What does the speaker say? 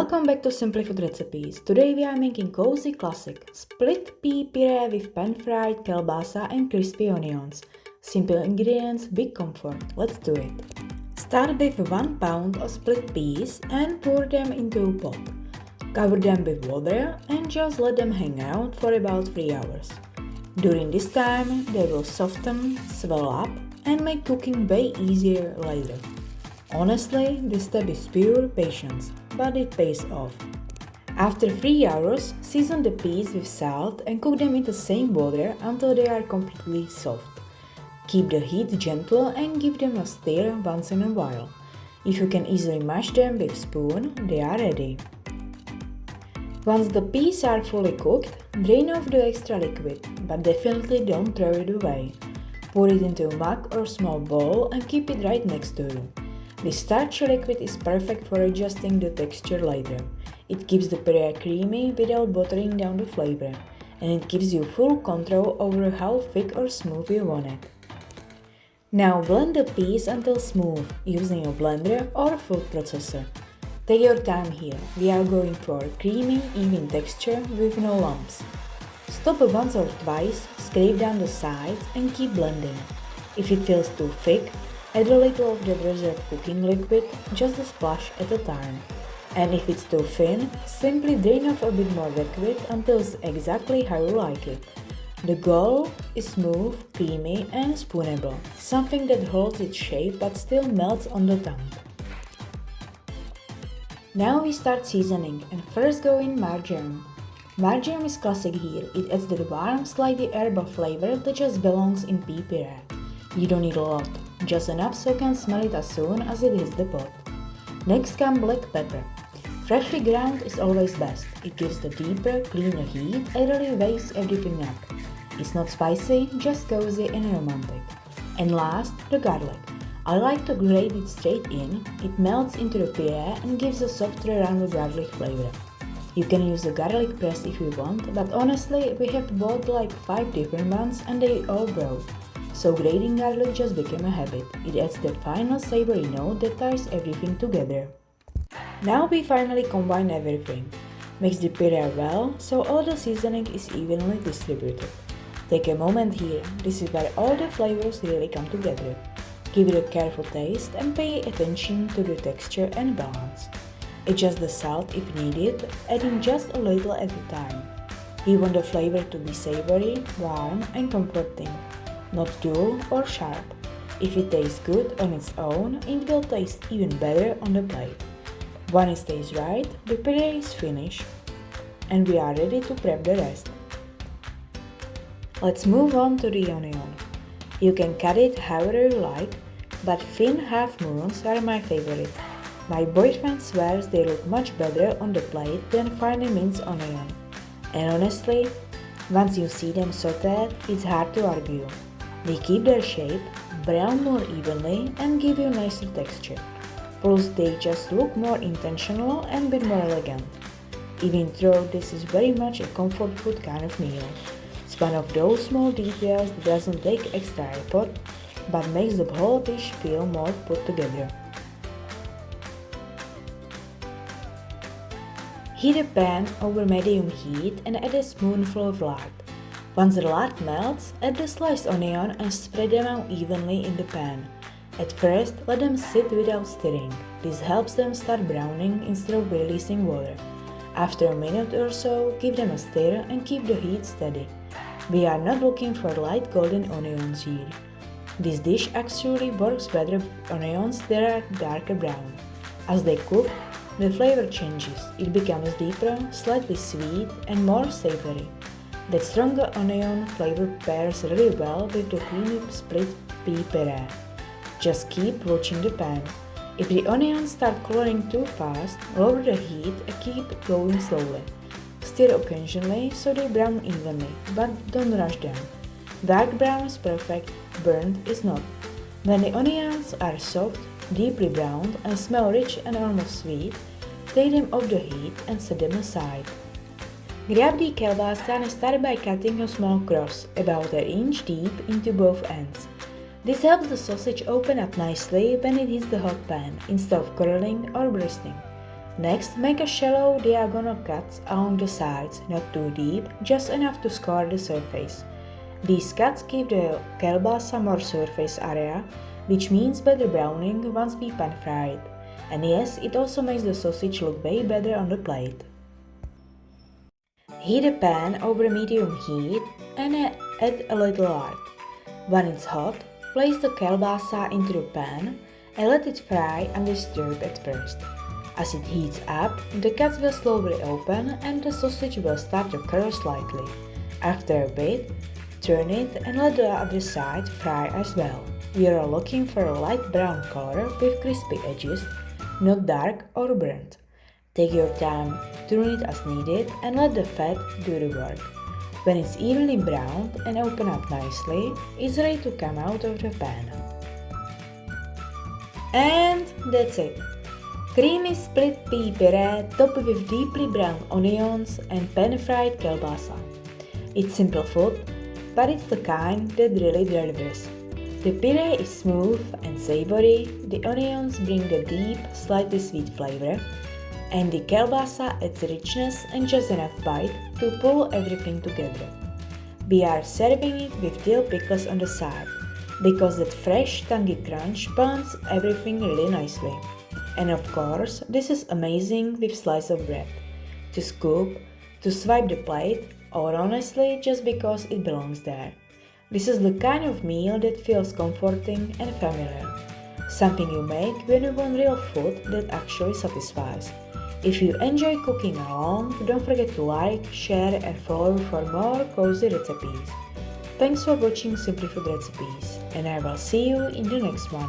Welcome back to Simply Food Recipes. Today we are making cozy classic split pea puree with pan-fried kielbasa and crispy onions. Simple ingredients, big comfort. Let's do it. Start with 1 pound of split peas and pour them into a pot. Cover them with water and just let them hang out for about 3 hours. During this time, they will soften, swell up, and make cooking way easier later. Honestly, this step is pure patience, but it pays off. After 3 hours, season the peas with salt and cook them in the same water until they are completely soft. Keep the heat gentle and give them a stir once in a while. If you can easily mash them with a spoon, they are ready. Once the peas are fully cooked, drain off the extra liquid, but definitely don't throw it away. Pour it into a mug or small bowl and keep it right next to you. This starchy liquid is perfect for adjusting the texture later. It keeps the puree creamy without watering down the flavor, and it gives you full control over how thick or smooth you want it. Now blend the peas until smooth using a blender or a food processor. Take your time here, we are going for a creamy, even texture with no lumps. Stop once or twice, scrape down the sides and keep blending. If it feels too thick, add a little of the dessert cooking liquid, just a splash at a time. And if it's too thin, simply drain off a bit more liquid until it's exactly how you like it. The goal is smooth, creamy and spoonable, something that holds its shape but still melts on the tongue. Now we start seasoning and first go in marjoram. Marjoram is classic here, it adds the warm, slightly herbal flavor that just belongs in pea puree. You don't need a lot, just enough so you can smell it as soon as it hits the pot. Next comes black pepper. Freshly ground is always best. It gives the deeper, cleaner heat and really wakes everything up. It's not spicy, just cozy and romantic. And last, the garlic. I like to grate it straight in. It melts into the puree and gives a softer rounded garlic flavor. You can use a garlic press if you want, but honestly, we have bought like 5 different ones and they all broke. So grating garlic just became a habit. It adds that final savory note that ties everything together. Now we finally combine everything. Mix the puree well so all the seasoning is evenly distributed. Take a moment here, this is where all the flavors really come together. Give it a careful taste and pay attention to the texture and balance. Adjust the salt if needed, adding just a little at a time. You want the flavor to be savory, warm and comforting, not dull or sharp. If it tastes good on its own, it will taste even better on the plate. When it tastes right, the puree is finished and we are ready to prep the rest. Let's move on to the onion. You can cut it however you like, but thin half moons are my favorite. My boyfriend swears they look much better on the plate than finely minced onion. And honestly, once you see them sauteed, it's hard to argue. They keep their shape, brown more evenly and give you nicer texture. Plus they just look more intentional and a bit more elegant. Even though this is very much a comfort food kind of meal. It's one of those small details that doesn't take extra effort, but makes the whole dish feel more put together. Heat a pan over medium heat and add a spoonful of lard. Once the lard melts, add the sliced onion and spread them out evenly in the pan. At first, let them sit without stirring. This helps them start browning instead of releasing water. After a minute or so, give them a stir and keep the heat steady. We are not looking for light golden onions here. This dish actually works better with onions that are darker brown. As they cook, the flavor changes. It becomes deeper, slightly sweet and more savory. That stronger onion flavor pairs really well with the creamy split pea puree. Just keep watching the pan. If the onions start coloring too fast, lower the heat and keep going slowly. Stir occasionally so they brown evenly, but don't rush them. Dark brown is perfect, burnt is not. When the onions are soft, deeply browned and smell rich and almost sweet, take them off the heat and set them aside. Grab the kielbasa and start by cutting a small cross, about an inch deep, into both ends. This helps the sausage open up nicely when it hits the hot pan, instead of curling or bursting. Next, make a shallow diagonal cuts along the sides, not too deep, just enough to score the surface. These cuts give the kielbasa more surface area, which means better browning once we pan fry it. And yes, it also makes the sausage look way better on the plate. Heat a pan over medium heat and add a little lard. When it's hot, place the kielbasa into the pan and let it fry undisturbed at first. As it heats up, the cuts will slowly open and the sausage will start to curl slightly. After a bit, turn it and let the other side fry as well. We are looking for a light brown color with crispy edges, not dark or burnt. Take your time, turn it as needed and let the fat do the work. When it's evenly browned and open up nicely, it's ready to come out of the pan. And that's it! Creamy split pea puree topped with deeply browned onions and pan-fried kielbasa. It's simple food, but it's the kind that really delivers. The puree is smooth and savory, the onions bring the deep, slightly sweet flavor, and the kielbasa adds richness and just enough bite to pull everything together. We are serving it with dill pickles on the side, because that fresh, tangy crunch balances everything really nicely. And of course, this is amazing with slice of bread. To scoop, to swipe the plate, or honestly just because it belongs there. This is the kind of meal that feels comforting and familiar. Something you make when you want real food that actually satisfies. If you enjoy cooking along, don't forget to like, share and follow for more cozy recipes. Thanks for watching Simply Food Recipes, and I will see you in the next one.